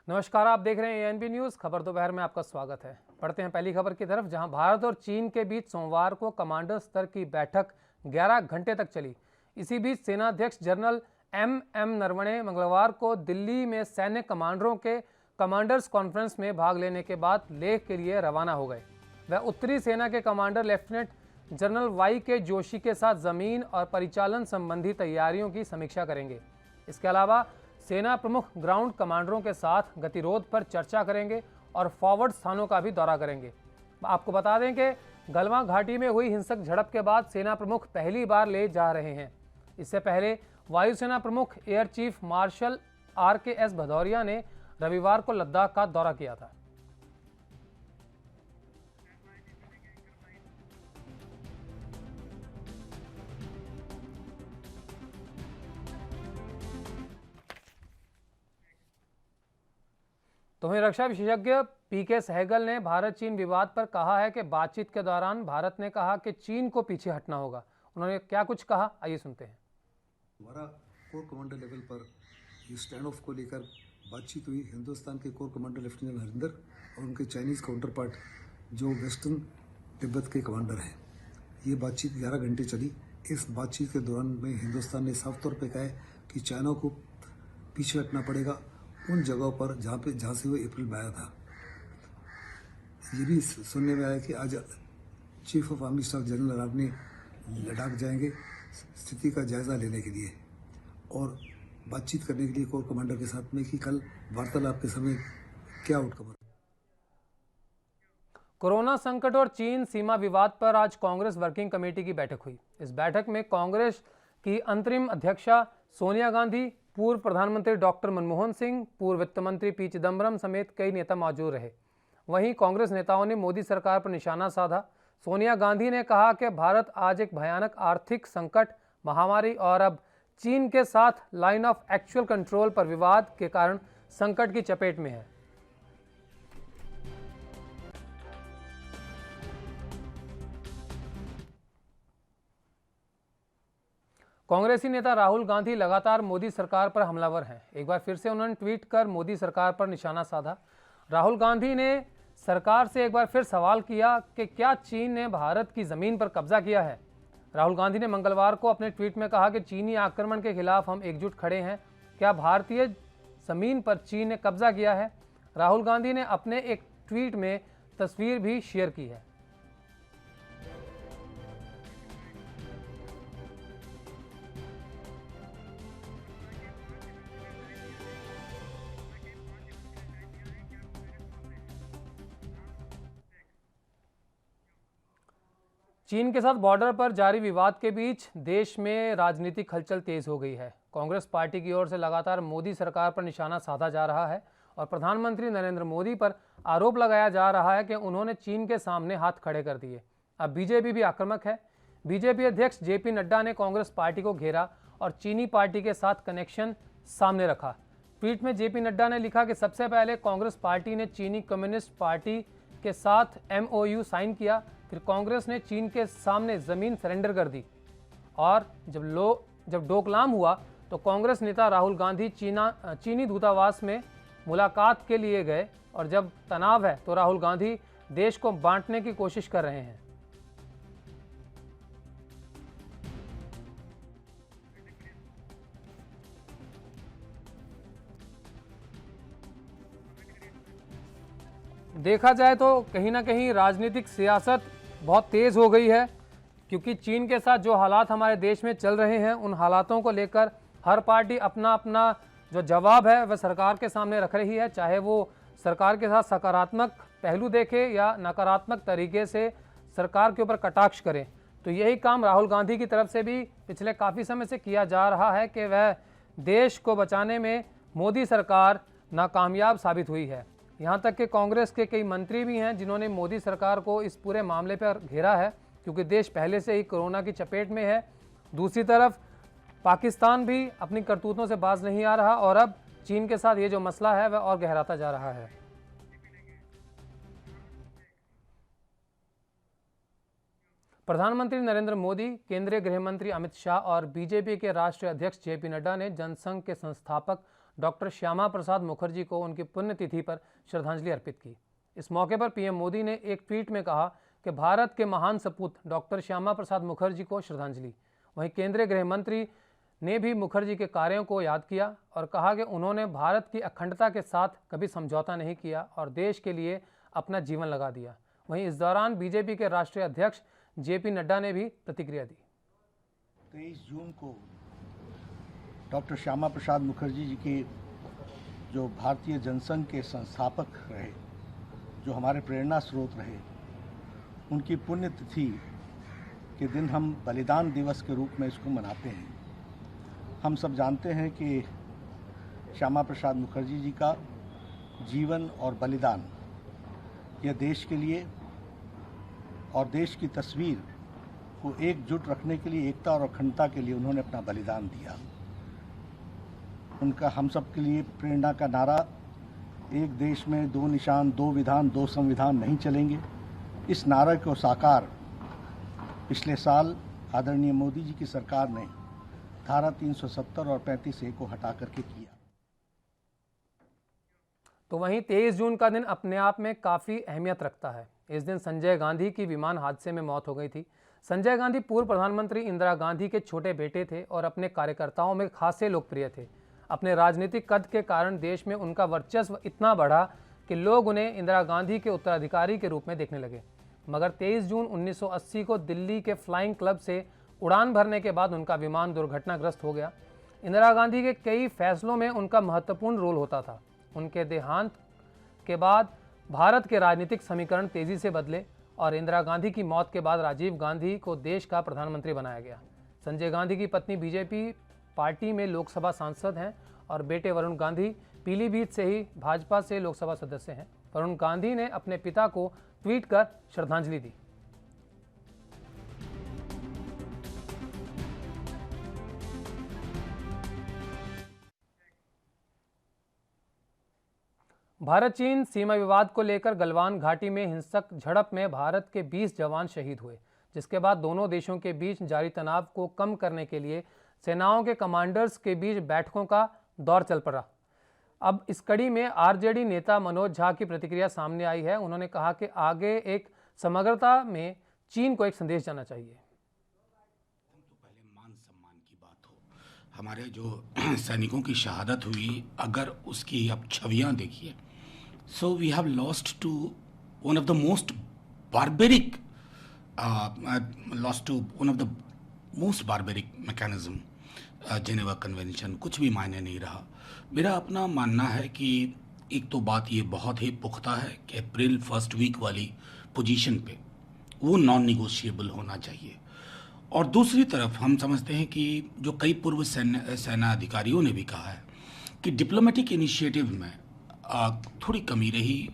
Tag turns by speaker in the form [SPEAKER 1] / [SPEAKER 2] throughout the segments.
[SPEAKER 1] नमस्कार, आप देख रहे हैं एएनबी न्यूज़। खबर दोपहर में आपका स्वागत है। पढ़ते हैं पहली खबर की तरफ, जहां भारत और चीन के बीच सोमवार को कमांडर स्तर की बैठक 11 घंटे तक चली। इसी बीच सेनाध्यक्ष जनरल एम नरवणे मंगलवार को दिल्ली में सैन्य कमांडरों के कमांडर्स कॉन्फ्रेंस में भाग लेने के बाद लेह के लिए रवाना हो गए। वह उत्तरी सेना के commander lieutenant general YK Joshi के साथ जमीन और परिचालन संबंधी तैयारियों की समीक्षा करेंगे। इसके अलावा सेना प्रमुख ग्राउंड कमांडरों के साथ गतिरोध पर चर्चा करेंगे और फॉरवर्ड स्थानों का भी दौरा करेंगे। आपको बता दें कि गलवान घाटी में हुई हिंसक झड़प के बाद सेना प्रमुख पहली बार ले जा रहे हैं। इससे पहले वायुसेना प्रमुख air chief marshal RKS Bhadauria ने रविवार को लद्दाख का दौरा किया था। तो वहीं रक्षा विशेषज्ञ PK सहगल ने भारत चीन विवाद पर कहा है कि बातचीत के दौरान भारत ने कहा कि चीन को पीछे हटना होगा। उन्होंने क्या कुछ कहा, आइए सुनते हैं।
[SPEAKER 2] हमारा कोर कमांडर लेवल पर ये स्टैंड ऑफ को लेकर बातचीत हुई। हिंदुस्तान के कोर कमांडर लेफ्टिनेंट हरिंदर और उनके चाइनीज़ काउंटर पार्ट जो वेस्टर्न तिब्बत के कमांडर हैं, ये बातचीत 11 घंटे चली। इस बातचीत के दौरान में हिंदुस्तान ने साफ तौर पे कहा है कि चाइना को पीछे हटना पड़ेगा उन जगहों पर जहाँ से वो अप्रैल में आया था। ये भी सुनने में आया कि आज chief of army staff general Rao ने लद्दाख जाएंगे स्थिति का जायजा लेने के लिए और बातचीत करने के लिए कोर कमांडर के साथ में कि कल वार्तालाप के समय क्या आउटकम।
[SPEAKER 1] कोरोना संकट और चीन सीमा विवाद पर आज कांग्रेस वर्किंग कमेटी की बैठक हुई। इस बैठक में कांग्रेस की अंतरिम अध्यक्षा सोनिया गांधी, पूर्व प्रधानमंत्री डॉक्टर मनमोहन सिंह, पूर्व वित्त मंत्री P चिदम्बरम समेत कई नेता मौजूद रहे। वहीं कांग्रेस नेताओं ने मोदी सरकार पर निशाना साधा। सोनिया गांधी ने कहा कि भारत आज एक भयानक आर्थिक संकट, महामारी और अब चीन के साथ लाइन ऑफ एक्चुअल कंट्रोल पर विवाद के कारण संकट की चपेट में है। कांग्रेसी नेता राहुल गांधी लगातार मोदी सरकार पर हमलावर हैं। एक बार फिर से उन्होंने ट्वीट कर मोदी सरकार पर निशाना साधा। राहुल गांधी ने सरकार से एक बार फिर सवाल किया कि क्या चीन ने भारत की जमीन पर कब्जा किया है। राहुल गांधी ने मंगलवार को अपने ट्वीट में कहा कि चीनी आक्रमण के खिलाफ हम एकजुट खड़े हैं। क्या भारतीय जमीन पर चीन ने कब्जा किया है? राहुल गांधी ने अपने एक ट्वीट में तस्वीर भी शेयर की है। चीन के साथ बॉर्डर पर जारी विवाद के बीच देश में राजनीतिक हलचल तेज हो गई है। कांग्रेस पार्टी की ओर से लगातार मोदी सरकार पर निशाना साधा जा रहा है और प्रधानमंत्री नरेंद्र मोदी पर आरोप लगाया जा रहा है कि उन्होंने चीन के सामने हाथ खड़े कर दिए। अब बीजेपी भी आक्रामक है। बीजेपी अध्यक्ष JP नड्डा ने कांग्रेस पार्टी को घेरा और चीनी पार्टी के साथ कनेक्शन सामने रखा। ट्वीट में JP नड्डा ने लिखा कि सबसे पहले कांग्रेस पार्टी ने चीनी कम्युनिस्ट पार्टी के साथ MOU साइन किया, फिर कांग्रेस ने चीन के सामने ज़मीन सरेंडर कर दी और जब डोकलाम हुआ तो कांग्रेस नेता राहुल गांधी चीनी दूतावास में मुलाकात के लिए गए और जब तनाव है तो राहुल गांधी देश को बांटने की कोशिश कर रहे हैं। देखा जाए तो कहीं ना कहीं राजनीतिक सियासत बहुत तेज़ हो गई है, क्योंकि चीन के साथ जो हालात हमारे देश में चल रहे हैं उन हालातों को लेकर हर पार्टी अपना अपना जो जवाब है वह सरकार के सामने रख रही है, चाहे वो सरकार के साथ सकारात्मक पहलू देखे या नकारात्मक तरीके से सरकार के ऊपर कटाक्ष करें। तो यही काम राहुल गांधी की तरफ से भी पिछले काफ़ी समय से किया जा रहा है कि वह देश को बचाने में मोदी सरकार नाकामयाब साबित हुई है। यहाँ तक कि कांग्रेस के कई मंत्री भी हैं जिन्होंने मोदी सरकार को इस पूरे मामले पर घेरा है, क्योंकि देश पहले से ही कोरोना की चपेट में है। दूसरी तरफ पाकिस्तान भी अपनी करतूतों से बाज नहीं आ रहा और अब चीन के साथ ये जो मसला है वह और गहराता जा रहा है। प्रधानमंत्री नरेंद्र मोदी, केंद्रीय गृह मंत्री अमित शाह और बीजेपी के राष्ट्रीय अध्यक्ष JP नड्डा ने जनसंघ के संस्थापक डॉक्टर श्यामा प्रसाद मुखर्जी को उनकी पुण्यतिथि पर श्रद्धांजलि अर्पित की। इस मौके पर पीएम मोदी ने एक ट्वीट में कहा कि भारत के महान सपूत डॉक्टर श्यामा प्रसाद मुखर्जी को श्रद्धांजलि। वहीं केंद्रीय गृह मंत्री ने भी मुखर्जी के कार्यों को याद किया और कहा कि उन्होंने भारत की अखंडता के साथ कभी समझौता नहीं किया और देश के लिए अपना जीवन लगा दिया। वहीं इस दौरान बीजेपी के राष्ट्रीय अध्यक्ष जेपी नड्डा ने भी प्रतिक्रिया दी।
[SPEAKER 3] 23 जून को डॉक्टर श्यामा प्रसाद मुखर्जी जी के जो भारतीय जनसंघ के संस्थापक रहे, जो हमारे प्रेरणा स्रोत रहे, उनकी पुण्यतिथि के दिन हम बलिदान दिवस के रूप में इसको मनाते हैं। हम सब जानते हैं कि श्यामा प्रसाद मुखर्जी जी का जीवन और बलिदान यह देश के लिए और देश की तस्वीर को एकजुट रखने के लिए, एकता और अखंडता के लिए उन्होंने अपना बलिदान दिया। उनका हम सब के लिए प्रेरणा का नारा, एक देश में दो निशान, दो विधान, दो संविधान नहीं चलेंगे, इस नारे को साकार पिछले साल आदरणीय मोदी जी की सरकार ने धारा 370 और 35A को हटा करके किया।
[SPEAKER 1] तो वहीं 23 जून का दिन अपने आप में काफ़ी अहमियत रखता है। इस दिन संजय गांधी की विमान हादसे में मौत हो गई थी। संजय गांधी पूर्व प्रधानमंत्री इंदिरा गांधी के छोटे बेटे थे और अपने कार्यकर्ताओं में खासे लोकप्रिय थे। अपने राजनीतिक कद के कारण देश में उनका वर्चस्व इतना बढ़ा कि लोग उन्हें इंदिरा गांधी के उत्तराधिकारी के रूप में देखने लगे। मगर 23 जून 1980 को दिल्ली के फ्लाइंग क्लब से उड़ान भरने के बाद उनका विमान दुर्घटनाग्रस्त हो गया। इंदिरा गांधी के कई फैसलों में उनका महत्वपूर्ण रोल होता था। उनके देहांत के बाद भारत के राजनीतिक समीकरण तेजी से बदले और इंदिरा गांधी की मौत के बाद राजीव गांधी को देश का प्रधानमंत्री बनाया गया। संजय गांधी की पत्नी बीजेपी पार्टी में लोकसभा सांसद हैं और बेटे वरुण गांधी पीलीभीत से ही भाजपा से लोकसभा सदस्य हैं। वरुण गांधी ने अपने पिता को ट्वीट कर श्रद्धांजलि दी। भारत चीन सीमा विवाद को लेकर गलवान घाटी में हिंसक झड़प में भारत के 20 जवान शहीद हुए, जिसके बाद दोनों देशों के बीच जारी तनाव को कम करने के लिए सेनाओं के कमांडर्स के बीच बैठकों का दौर चल पड़ा। अब इस कड़ी में आरजेडी नेता मनोज झा की प्रतिक्रिया सामने आई है। उन्होंने कहा कि आगे एक समग्रता में चीन को एक संदेश जाना चाहिए।
[SPEAKER 4] तो पहले मान सम्मान की बात हो, हमारे जो सैनिकों की शहादत हुई, अगर उसकी आप छवियां देखिए, so we have lost to one of the most barbaric mechanism, Geneva Convention. कुछ भी मायने नहीं रहा। मेरा अपना मानना है कि एक तो बात ये बहुत ही पुख्ता है कि अप्रैल फर्स्ट वीक वाली पोजीशन पे वो नॉन निगोशिएबल होना चाहिए। और दूसरी तरफ हम समझते हैं कि जो कई पूर्व सेना अधिकारियों ने भी कहा है कि डिप्लोमेटिक इनिशिएटिव में थोड़ी कमी रही,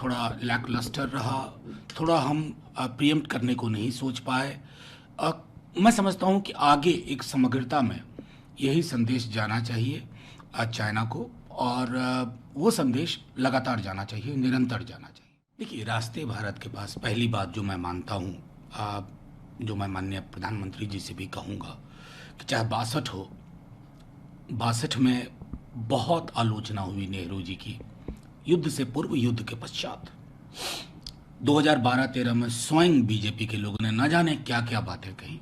[SPEAKER 4] थोड़ा लैकलस्टर रहा, थोड़ा हम प्रीएम्प्ट करने को नहीं सोच पाए। मैं समझता हूं कि आगे एक समग्रता में यही संदेश जाना चाहिए चाइना को, और वो संदेश लगातार जाना चाहिए, निरंतर जाना चाहिए। देखिए, रास्ते भारत के पास, पहली बात जो मैं मानता हूँ, जो मैं माननीय प्रधानमंत्री जी से भी कहूँगा कि चाहे 62 हो, 62 में बहुत आलोचना हुई नेहरू जी की, युद्ध से पूर्व, युद्ध के पश्चात। 2012-13 में स्वयं बीजेपी के लोगों ने न जाने क्या क्या बातें कही।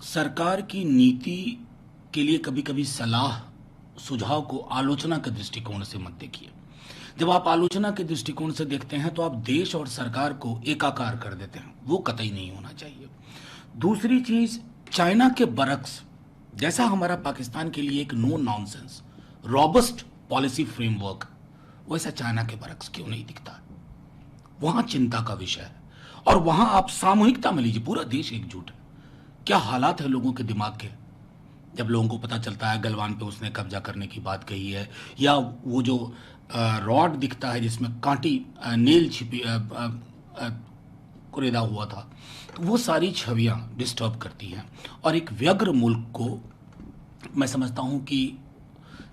[SPEAKER 4] सरकार की नीति के लिए कभी कभी सलाह सुझाव को आलोचना के दृष्टिकोण से मत देखिए। जब आप आलोचना के दृष्टिकोण से देखते हैं तो आप देश और सरकार को एकाकार कर देते हैं, वो कतई नहीं होना चाहिए। दूसरी चीज, चाइना के बरक्स जैसा हमारा पाकिस्तान के लिए एक no nonsense robust policy framework, वैसा चाइना के बरक्स क्यों नहीं दिखता? वहां चिंता का विषय है। और वहां आप सामूहिकता में लीजिए, पूरा देश एकजुट है। क्या हालात है लोगों के दिमाग के जब लोगों को पता चलता है गलवान पे उसने कब्जा करने की बात कही है, या वो जो रॉड दिखता है जिसमें कांटी नेल छिपी कुरेदा हुआ था, तो वो सारी छवियां डिस्टर्ब करती हैं। और एक व्यग्र मुल्क को मैं समझता हूं कि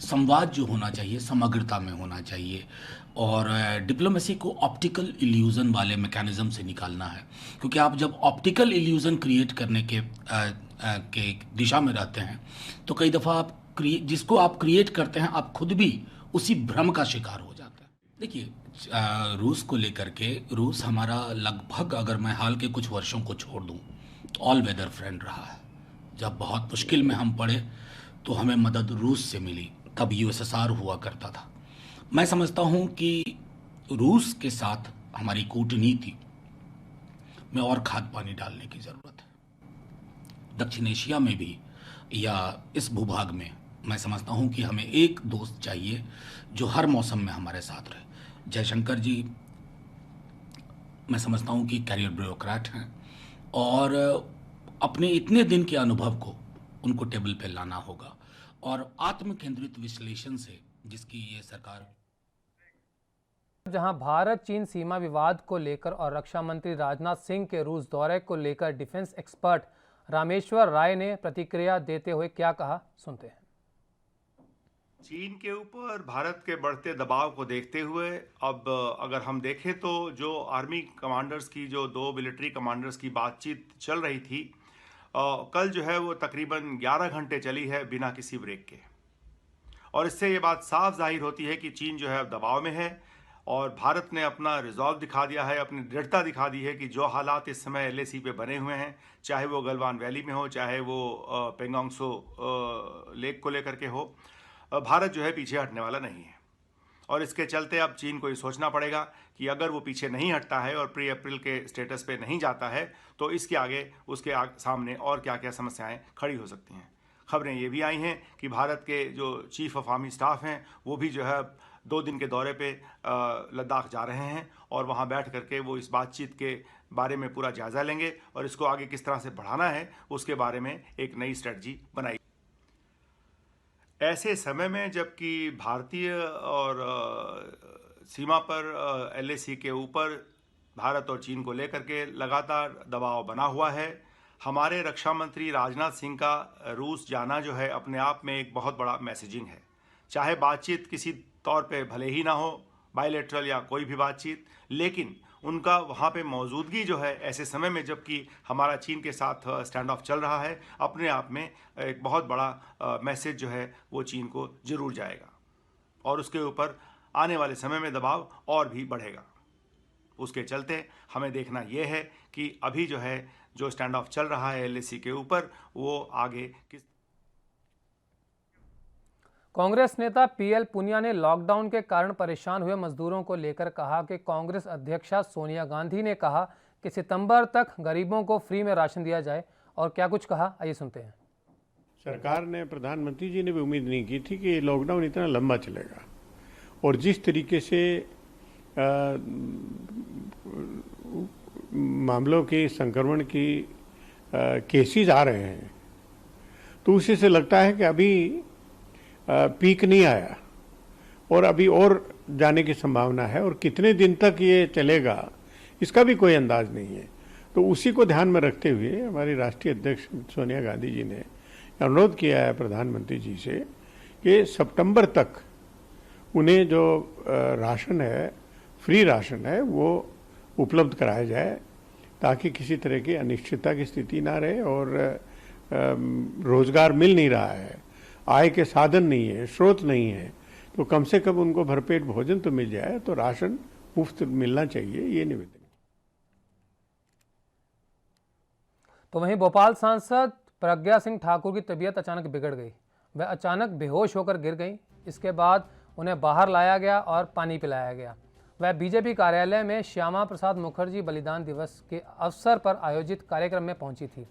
[SPEAKER 4] संवाद जो होना चाहिए समग्रता में होना चाहिए, और डिप्लोमेसी को ऑप्टिकल इल्यूजन वाले मैकेनिज्म से निकालना है। क्योंकि आप जब ऑप्टिकल इल्यूजन क्रिएट करने के दिशा में रहते हैं तो कई दफ़ा आप जिसको आप क्रिएट करते हैं, आप खुद भी उसी भ्रम का शिकार हो जाते हैं। देखिए, रूस को लेकर के, रूस हमारा लगभग, अगर मैं हाल के कुछ वर्षों को छोड़ दूं, तो ऑल वेदर फ्रेंड रहा है। जब बहुत मुश्किल में हम पड़े तो हमें मदद रूस से मिली, तब यूएसएसआर हुआ करता था। मैं समझता हूं कि रूस के साथ हमारी कूटनीति में और खाद पानी डालने की ज़रूरत है। दक्षिण एशिया में भी या इस भूभाग में मैं समझता हूं कि हमें एक दोस्त चाहिए जो हर मौसम में हमारे साथ रहे। जयशंकर जी, मैं समझता हूं कि कैरियर ब्यूरोक्रेट हैं और अपने इतने दिन के अनुभव को उनको टेबल पे लाना होगा और आत्म केंद्रित विश्लेषण से, जिसकी ये सरकार।
[SPEAKER 1] जहां भारत चीन सीमा विवाद को लेकर और रक्षा मंत्री राजनाथ सिंह के रूस दौरे को लेकर डिफेंस एक्सपर्ट रामेश्वर राय ने प्रतिक्रिया देते हुए क्या कहा, सुनते हैं।
[SPEAKER 5] चीन के ऊपर भारत के बढ़ते दबाव को देखते हुए अब अगर हम देखें तो जो आर्मी कमांडर्स की, जो 2 मिलिट्री कमांडर्स की बातचीत चल रही थी, कल जो है वो तकरीबन 11 घंटे चली है बिना किसी ब्रेक के। और इससे ये बात साफ जाहिर होती है कि चीन जो है अब दबाव में है और भारत ने अपना रिजॉल्व दिखा दिया है, अपनी दृढ़ता दिखा दी है कि जो हालात इस समय एलएसी पे बने हुए हैं, चाहे वो गलवान वैली में हो, चाहे वो पेंगोंग सो लेक को लेकर के हो, भारत जो है पीछे हटने वाला नहीं है। और इसके चलते अब चीन को ये सोचना पड़ेगा कि अगर वो पीछे नहीं हटता है और प्री अप्रैल के स्टेटस पे नहीं जाता है तो इसके आगे उसके सामने और क्या क्या समस्याएं खड़ी हो सकती हैं। खबरें ये भी आई हैं कि भारत के जो चीफ ऑफ आर्मी स्टाफ हैं वो भी जो है 2 दिन के दौरे पे लद्दाख जा रहे हैं और वहाँ बैठ करके वो इस बातचीत के बारे में पूरा जायज़ा लेंगे और इसको आगे किस तरह से बढ़ाना है उसके बारे में एक नई स्ट्रेटजी बनाई। ऐसे समय में जबकि भारतीय और सीमा पर एलएसी के ऊपर भारत और चीन को लेकर के लगातार दबाव बना हुआ है, हमारे रक्षा मंत्री राजनाथ सिंह का रूस जाना जो है अपने आप में एक बहुत बड़ा मैसेजिंग है। चाहे बातचीत किसी तौर पे भले ही ना हो, बायलैटरल या कोई भी बातचीत, लेकिन उनका वहाँ पे मौजूदगी जो है ऐसे समय में जबकि हमारा चीन के साथ स्टैंड ऑफ चल रहा है, अपने आप में एक बहुत बड़ा मैसेज जो है वो चीन को जरूर जाएगा और उसके ऊपर आने वाले समय में दबाव और भी बढ़ेगा। उसके चलते हमें देखना ये है कि अभी जो है जो स्टैंड ऑफ चल रहा है एलएसी के ऊपर, वो आगे किस।
[SPEAKER 1] कांग्रेस नेता पीएल पुनिया ने लॉकडाउन के कारण परेशान हुए मजदूरों को लेकर कहा कि कांग्रेस अध्यक्षा सोनिया गांधी ने कहा कि सितंबर तक गरीबों को फ्री में राशन दिया जाए। और क्या कुछ कहा, आइए सुनते हैं।
[SPEAKER 6] सरकार ने, प्रधानमंत्री जी ने भी उम्मीद नहीं की थी कि लॉकडाउन इतना लंबा चलेगा और जिस तरीके से मामलों की, संक्रमण की केसेस आ रहे हैं, तो उसी से लगता है कि अभी पीक नहीं आया और अभी और जाने की संभावना है और कितने दिन तक ये चलेगा इसका भी कोई अंदाज नहीं है। तो उसी को ध्यान में रखते हुए हमारी राष्ट्रीय अध्यक्ष सोनिया गांधी जी ने अनुरोध किया है प्रधानमंत्री जी से कि सितंबर तक उन्हें जो राशन है, फ्री राशन है, वो उपलब्ध कराया जाए ताकि किसी तरह की अनिश्चितता की स्थिति ना रहे। और रोजगार मिल नहीं रहा है, आय के साधन नहीं है, स्रोत नहीं है, तो कम से कम उनको भरपेट भोजन तो मिल जाए, तो राशन मुफ्त मिलना चाहिए, ये निवेदन।
[SPEAKER 1] तो वहीं भोपाल सांसद प्रज्ञा सिंह ठाकुर की तबीयत अचानक बिगड़ गई। वह अचानक बेहोश होकर गिर गईं। इसके बाद उन्हें बाहर लाया गया और पानी पिलाया गया। वह बीजेपी कार्यालय में श्यामा प्रसाद मुखर्जी बलिदान दिवस के अवसर पर आयोजित कार्यक्रम में पहुंची थी।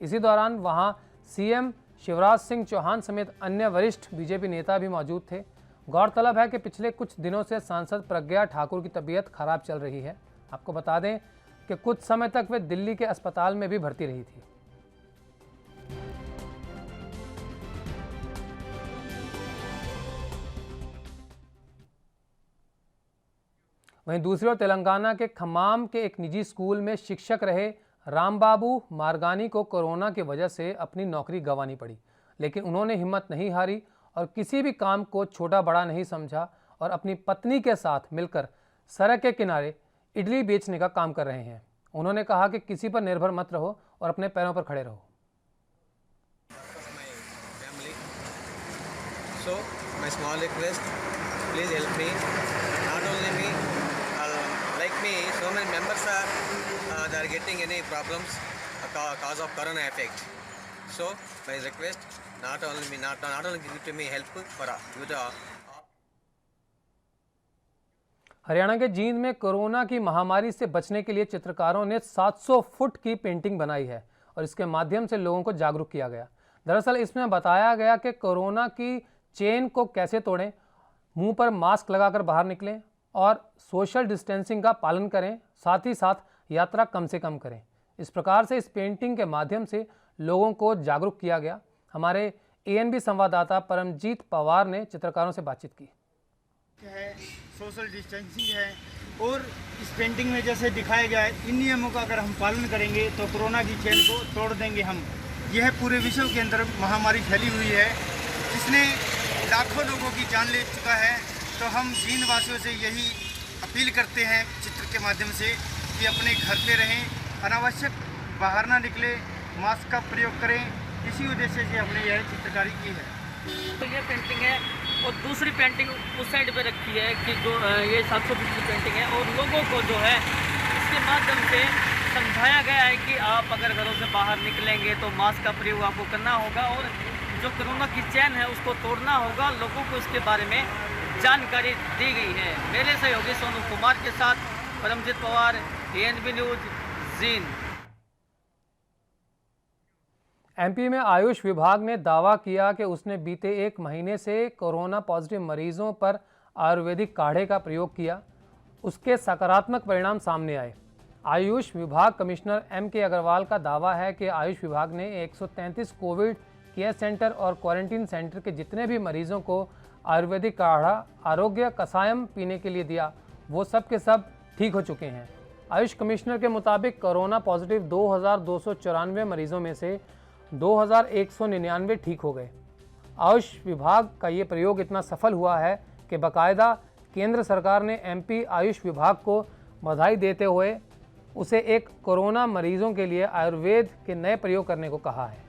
[SPEAKER 1] इसी दौरान वहां सीएम शिवराज सिंह चौहान समेत अन्य वरिष्ठ बीजेपी नेता भी मौजूद थे। गौरतलब है कि पिछले कुछ दिनों से सांसद प्रज्ञा ठाकुर की तबीयत खराब चल रही है। आपको बता दें कि कुछ समय तक वे दिल्ली के अस्पताल में भी भर्ती रही थी। वहीं दूसरी ओर तेलंगाना के खम्माम के एक निजी स्कूल में शिक्षक रहे रामबाबू मारगानी को कोरोना की वजह से अपनी नौकरी गंवानी पड़ी, लेकिन उन्होंने हिम्मत नहीं हारी और किसी भी काम को छोटा बड़ा नहीं समझा और अपनी पत्नी के साथ मिलकर सड़क के किनारे इडली बेचने का काम कर रहे हैं। उन्होंने कहा कि किसी पर निर्भर मत रहो और अपने पैरों पर खड़े रहो।
[SPEAKER 7] So my small request, please help me. Not only me, like me, so many members they are getting any problems cause of corona effect. So my request, not only me, not only give to me help for
[SPEAKER 1] Haryana के जींद में corona की महामारी से बचने के लिए चित्रकारों ने 700 फुट की पेंटिंग बनाई है और इसके माध्यम से लोगों को जागरूक किया गया। दरअसल इसमें बताया गया कि कोरोना की चेन को कैसे तोड़ें, मुंह पर मास्क लगाकर बाहर निकलें और सोशल डिस्टेंसिंग का पालन करें, साथ ही साथ यात्रा कम से कम करें। इस प्रकार से इस पेंटिंग के माध्यम से लोगों को जागरूक किया गया। हमारे ANB संवाददाता परमजीत पवार ने चित्रकारों से बातचीत की।
[SPEAKER 8] है सोशल डिस्टेंसिंग है और इस पेंटिंग में जैसे दिखाया गया है, इन नियमों का अगर हम पालन करेंगे तो कोरोना की चेन को तोड़ देंगे हम। यह पूरे विश्व के अंदर महामारी फैली हुई है जिसने लाखों लोगों की जान ले चुका है। तो हम जींद वासियों से यही अपील करते हैं चित्र के माध्यम से कि अपने घर पे रहें, अनावश्यक बाहर ना निकले, मास्क का प्रयोग करें। इसी वजह से हमने यह चित्रकारी की है।
[SPEAKER 9] तो ये पेंटिंग है और दूसरी पेंटिंग उस साइड पे रखी है कि जो ये 700 फीट की पेंटिंग है और लोगों को जो है इसके माध्यम से समझाया गया है कि आप अगर घरों से बाहर निकलेंगे तो मास्क का प्रयोग आपको करना होगा और जो कोरोना की चैन है उसको तोड़ना होगा। लोगों को इसके बारे में जानकारी दी गई है। मेरे सहयोगी सोनू कुमार के साथ Paramjeet Pawar, ANB news, Jind.
[SPEAKER 1] MP में आयुष विभाग ने दावा किया कि उसने बीते 1 महीने से कोरोना पॉजिटिव मरीजों पर आयुर्वेदिक काढ़े का प्रयोग किया। उसके सकारात्मक परिणाम सामने आए। आयुष विभाग कमिश्नर M.K. अग्रवाल का दावा है कि आयुष विभाग ने 133 कोविड केयर सेंटर और क्वारंटीन सेंटर के जितने भी मरीजों को आयुर्वेदिक काढ़ा आरोग्य कसायम पीने के लिए दिया, वो सब के सब ठीक हो चुके हैं। आयुष कमिश्नर के मुताबिक कोरोना पॉजिटिव 2294 मरीजों में से 2199 ठीक हो गए। आयुष विभाग का ये प्रयोग इतना सफल हुआ है कि बाकायदा केंद्र सरकार ने MP आयुष विभाग को बधाई देते हुए उसे एक कोरोना मरीजों के लिए आयुर्वेद के नए प्रयोग करने को कहा है।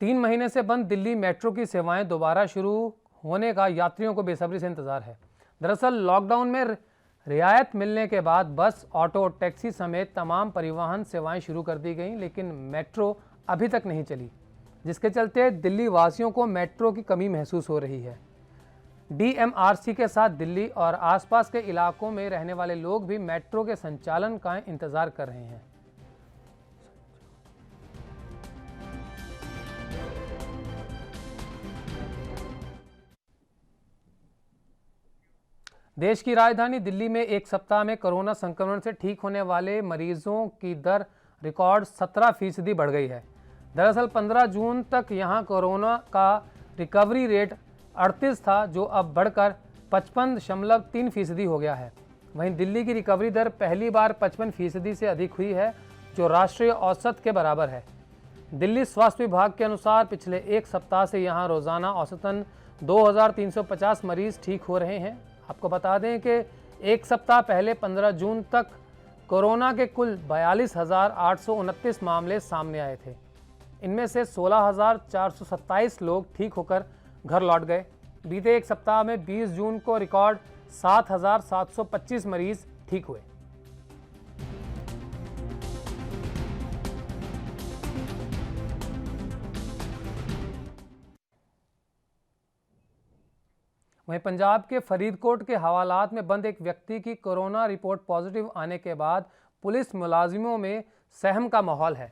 [SPEAKER 1] तीन महीने से बंद दिल्ली मेट्रो की सेवाएं दोबारा शुरू होने का यात्रियों को बेसब्री से इंतजार है। दरअसल लॉकडाउन में रियायत मिलने के बाद बस, ऑटो, टैक्सी समेत तमाम परिवहन सेवाएं शुरू कर दी गईं, लेकिन मेट्रो अभी तक नहीं चली, जिसके चलते दिल्ली वासियों को मेट्रो की कमी महसूस हो रही है। DMRC के साथ दिल्ली और आसपास के इलाकों में रहने वाले लोग भी मेट्रो के संचालन का इंतजार कर रहे हैं। देश की राजधानी दिल्ली में एक सप्ताह में कोरोना संक्रमण से ठीक होने वाले मरीजों की दर रिकॉर्ड 17% बढ़ गई है। दरअसल 15 जून तक यहां कोरोना का रिकवरी रेट 38 था, जो अब बढ़कर 55.3% हो गया है। वहीं दिल्ली की रिकवरी दर पहली बार 55% से अधिक हुई है, जो राष्ट्रीय औसत के बराबर है। दिल्ली स्वास्थ्य विभाग के अनुसार पिछले एक सप्ताह से यहां रोजाना औसतन 2350 मरीज ठीक हो रहे हैं। आपको बता दें कि एक सप्ताह पहले 15 जून तक कोरोना के कुल 42,829 मामले सामने आए थे। इनमें से 16,427 लोग ठीक होकर घर लौट गए। बीते एक सप्ताह में 20 जून को रिकॉर्ड 7,725 मरीज ठीक हुए। वहीं पंजाब के फरीदकोट के हवालात में बंद एक व्यक्ति की कोरोना रिपोर्ट पॉजिटिव आने के बाद पुलिस मुलाजिमों में सहम का माहौल है।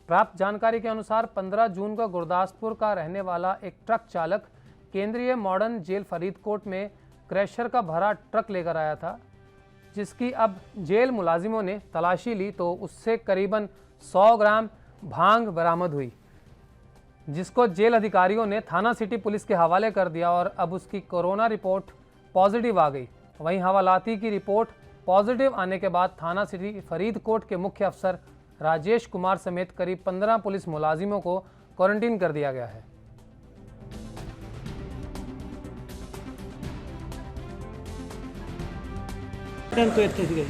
[SPEAKER 1] प्राप्त जानकारी के अनुसार 15 जून को गुरदासपुर का रहने वाला एक ट्रक चालक केंद्रीय मॉडर्न जेल फरीदकोट में क्रैशर का भरा ट्रक लेकर आया था, जिसकी अब जेल मुलाजिमों ने तलाशी ली तो उससे करीबन 100 ग्राम भांग बरामद हुई, जिसको जेल अधिकारियों ने थाना सिटी पुलिस के हवाले कर दिया और अब उसकी कोरोना रिपोर्ट पॉजिटिव आ गई। वहीं हवालाती की रिपोर्ट पॉजिटिव आने के बाद थाना सिटी फरीदकोट के मुख्य अफसर राजेश कुमार समेत करीब 15 पुलिस मुलाजिमों को क्वारंटीन कर दिया गया है।
[SPEAKER 10] तो इतने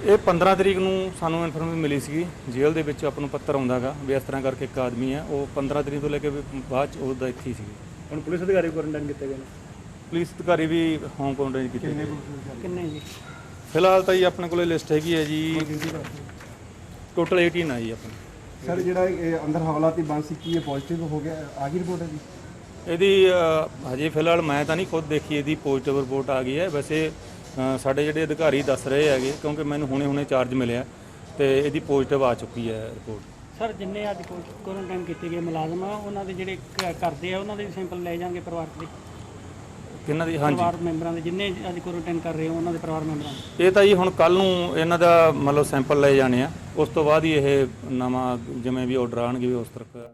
[SPEAKER 10] ਇਹ 15 ਤਰੀਕ ਨੂੰ ਸਾਨੂੰ ਇਨਫੋਰਮੇਸ਼ਨ ਮਿਲੀ ਸੀਗੀ ਜੇਲ੍ਹ ਦੇ ਵਿੱਚ ਆਪਾਂ ਨੂੰ ਪੱਤਰ ਆਉਂਦਾਗਾ ਵੀ ਇਸ ਤਰ੍ਹਾਂ ਕਰਕੇ ਇੱਕ ਆਦਮੀ ਹੈ, ਉਹ 15 ਤਰੀਕ ਤੋਂ ਲੈ ਕੇ ਬਾਅਦ ਚ ਉਹਦਾ ਇੱਥੇ ਹੀ ਸੀਗੀ।
[SPEAKER 11] ਹੁਣ ਪੁਲਿਸ ਅਧਿਕਾਰੀ ਕੁਆਰੰਟਾਈਨ ਕੀਤੇ ਗਏ ਨੇ?
[SPEAKER 10] ਪੁਲਿਸ ਅਧਿਕਾਰੀ ਵੀ ਹੋਮ ਕੁਆਰੰਟਾਈਨ ਕੀਤੇ ਗਏ।
[SPEAKER 11] ਕਿੰਨੇ ਜੀ?
[SPEAKER 10] ਫਿਲਹਾਲ ਤਾਂ ਜੀ ਆਪਣੇ ਕੋਲੇ ਲਿਸਟ ਹੈਗੀ ਹੈ ਜੀ, ਟੋਟਲ 18 ਆ ਜੀ ਆਪਣੇ।
[SPEAKER 11] ਸਰ ਜਿਹੜਾ ਇਹ ਅੰਦਰ ਹਵਾਲਾਤੀ ਬੰਦ ਸੀ ਕੀ ਇਹ ਪੋਜ਼ਿਟਿਵ ਹੋ ਗਿਆ, ਆ ਗਈ ਰਿਪੋਰਟ ਹੈ ਜੀ?
[SPEAKER 10] ਇਹਦੀ ਹਜੇ ਫਿਲਹਾਲ ਮੈਂ ਤਾਂ ਨਹੀਂ ਖੁਦ ਦੇਖੀ, ਇਹਦੀ ਪੋਜ਼ਿਟਿਵ ਰਿਪੋਰਟ ਆ ਗਈ ਹੈ। ਵੈਸੇ ਸਾਡੇ ਜਿਹੜੇ ਅਧਿਕਾਰੀ ਦੱਸ ਰਹੇ ਹੈਗੇ, ਕਿਉਂਕਿ ਮੈਨੂੰ ਹੁਣੇ ਚਾਰਜ ਮਿਲਿਆ ਤੇ ਇਹਦੀ ਪੋਜ਼ਿਟਿਵ ਆ ਚੁੱਕੀ ਹੈ ਰਿਪੋਰਟ।
[SPEAKER 12] ਸਰ ਜਿੰਨੇ ਅੱਜ ਕੁਆਰੰਟਾਈਨ ਕੀਤੇ ਗਏ ਮੁਲਾਜ਼ਮ ਆ ਉਹਨਾਂ ਦੇ ਜਿਹੜੇ ਕਰਦੇ ਆ ਉਹਨਾਂ ਦੇ ਵੀ ਸੈਂਪਲ ਲੈ ਜਾਣਗੇ ਪਰਿਵਾਰ ਦੇ?
[SPEAKER 10] ਕਿਹਨਾਂ ਦੀ? ਹਾਂਜੀ,
[SPEAKER 12] ਪਰਿਵਾਰ ਮੈਂਬਰਾਂ ਦੇ ਜਿੰਨੇ ਅੱਜ ਕੁਆਰੰਟਾਈਨ ਕਰ ਰਹੇ ਹੋ ਉਹਨਾਂ ਦੇ ਪਰਿਵਾਰ ਮੈਂਬਰਾਂ ਦੇ।
[SPEAKER 10] ਇਹ ਤਾਂ ਜੀ ਹੁਣ ਕੱਲ ਨੂੰ ਇਹਨਾਂ ਦਾ ਮਤਲਬ ਸੈਂਪਲ ਲਏ ਜਾਣੇ ਆ, ਉਸ ਤੋਂ ਬਾਅਦ ਹੀ ਇਹ ਨਵਾਂ ਜਿਵੇਂ ਵੀ ਆर्डर ਆਣਗੇ उस तरह।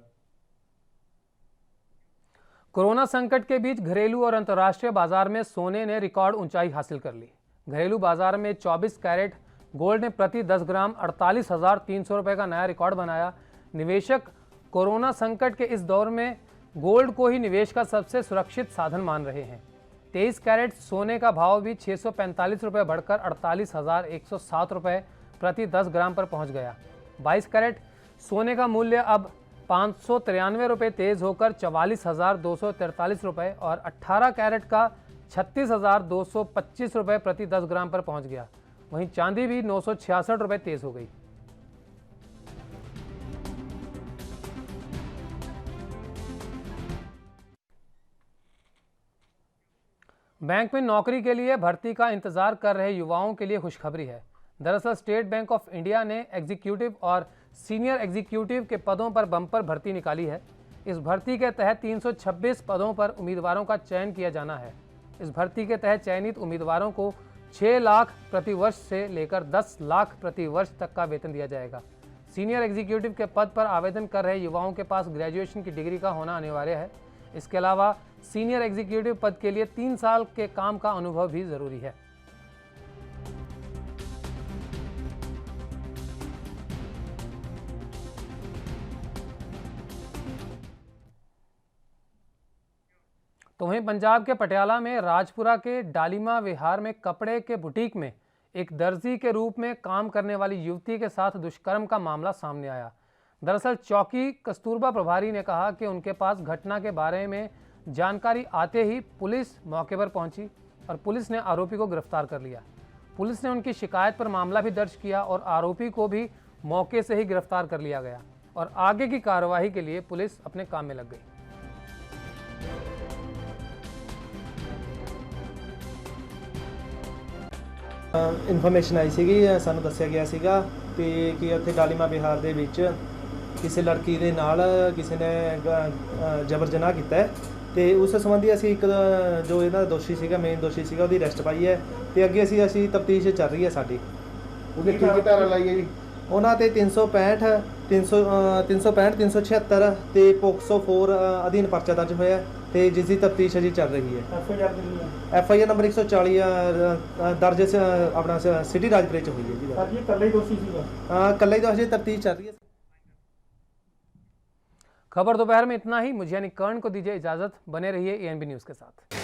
[SPEAKER 1] कोरोना संकट के बीच घरेलू और अंतर्राष्ट्रीय बाजार में सोने ने रिकॉर्ड ऊंचाई हासिल कर ली। घरेलू बाजार में 24 कैरेट गोल्ड ने प्रति 10 ग्राम 48,300 रुपये का नया रिकॉर्ड बनाया। निवेशक कोरोना संकट के इस दौर में गोल्ड को ही निवेश का सबसे सुरक्षित साधन मान रहे हैं। 23 कैरेट सोने का भाव भी 645 रुपये बढ़कर 48,107 रुपये प्रति 10 ग्राम पर पहुंच गया। 22 कैरेट सोने का मूल्य अब 593 रुपये तेज़ होकर 44,243 रुपये और 18 कैरेट का 36,225 रुपये प्रति 10 ग्राम पर पहुंच गया। वहीं चांदी भी 966 रुपये तेज़ हो गई। बैंक में नौकरी के लिए भर्ती का इंतजार कर रहे युवाओं के लिए खुशखबरी है। दरअसल स्टेट बैंक ऑफ इंडिया ने एग्जीक्यूटिव और सीनियर एग्जीक्यूटिव के पदों पर बम्पर भर्ती निकाली है। इस भर्ती के तहत 326 पदों पर उम्मीदवारों का चयन किया जाना है। इस भर्ती के तहत चयनित उम्मीदवारों को 6 लाख प्रति वर्ष से लेकर 10 लाख प्रति वर्ष तक का वेतन दिया जाएगा। सीनियर एग्जीक्यूटिव के पद पर आवेदन कर रहे युवाओं के पास ग्रेजुएशन की डिग्री का होना अनिवार्य है। इसके अलावा सीनियर एग्जीक्यूटिव पद के लिए 3 साल के काम का अनुभव भी ज़रूरी है। तो वहीं पंजाब के पटियाला में राजपुरा के डालीमा विहार में कपड़े के बुटीक में एक दर्जी के रूप में काम करने वाली युवती के साथ दुष्कर्म का मामला सामने आया। दरअसल चौकी कस्तूरबा प्रभारी ने कहा कि उनके पास घटना के बारे में जानकारी आते ही पुलिस मौके पर पहुंची और पुलिस ने आरोपी को गिरफ्तार कर लिया। पुलिस ने उनकी शिकायत पर मामला भी दर्ज किया और आरोपी को भी मौके से ही गिरफ्तार कर लिया गया और आगे की कार्रवाई के लिए पुलिस अपने काम में लग गई।
[SPEAKER 13] ਇਨਫੋਰਮੇਸ਼ਨ ਆਈ ਸੀਗੀ, ਸਾਨੂੰ ਦੱਸਿਆ ਗਿਆ ਸੀਗਾ ਕਿ ਉੱਥੇ ਡਾਲੀਮਾ ਬਿਹਾਰ ਦੇ ਵਿੱਚ ਕਿਸੇ ਲੜਕੀ ਦੇ ਨਾਲ ਕਿਸੇ ਨੇ ਜਬਰ ਜਨਾਹ ਕੀਤਾ ਹੈ ਤੇ ਉਸ ਸੰਬੰਧੀ ਅਸੀਂ ਇੱਕ ਜੋ ਇਹਦਾ ਦੋਸ਼ੀ ਸੀਗਾ, ਮੇਨ ਦੋਸ਼ੀ ਸੀਗਾ, ਉਹਦੀ ਅਰੈਸਟ ਪਾਈ ਹੈ ਤੇ ਅੱਗੇ ਅਸੀਂ ਤਫਤੀਸ਼ ਚੱਲ ਰਹੀ ਹੈ ਸਾਡੀ।
[SPEAKER 11] ਉਹਨੇ ਕੀ ਕੀ ਧਾਰਾ ਲਾਈ ਹੈ ਜੀ?
[SPEAKER 13] ਉਹਨਾਂ ਤੇ 365 376 ਤੇ ਪੋਕਸੋ 4 ਅਧੀਨ ਪਰਚਾ ਦਰਜ ਹੋਇਆ ਤੇ ਜਿਸ ਦੀ ਤਫਤੀਸ਼ ਅਜੀ ਚੱਲ ਰਹੀ ਹੈ। FIR ਨੰਬਰ 140 ਦਰਜ ਆਪਣਾ ਸਿਟੀ ਰਾਜਪੁਰੇ ਚ ਹੋਈ ਹੈ ਜੀ।
[SPEAKER 11] ਸਰ ਜੀ ਇਕੱਲੇ ਹੀ ਦੋਸ਼ੀ ਸੀਗਾ?
[SPEAKER 13] हाँ कल ही तो अजय तफ्तीश चल रही है।
[SPEAKER 1] खबर दोपहर में इतना ही। मुझे यानी कर्ण को दीजिए इजाजत। बने रहिए ANB न्यूज़ के साथ।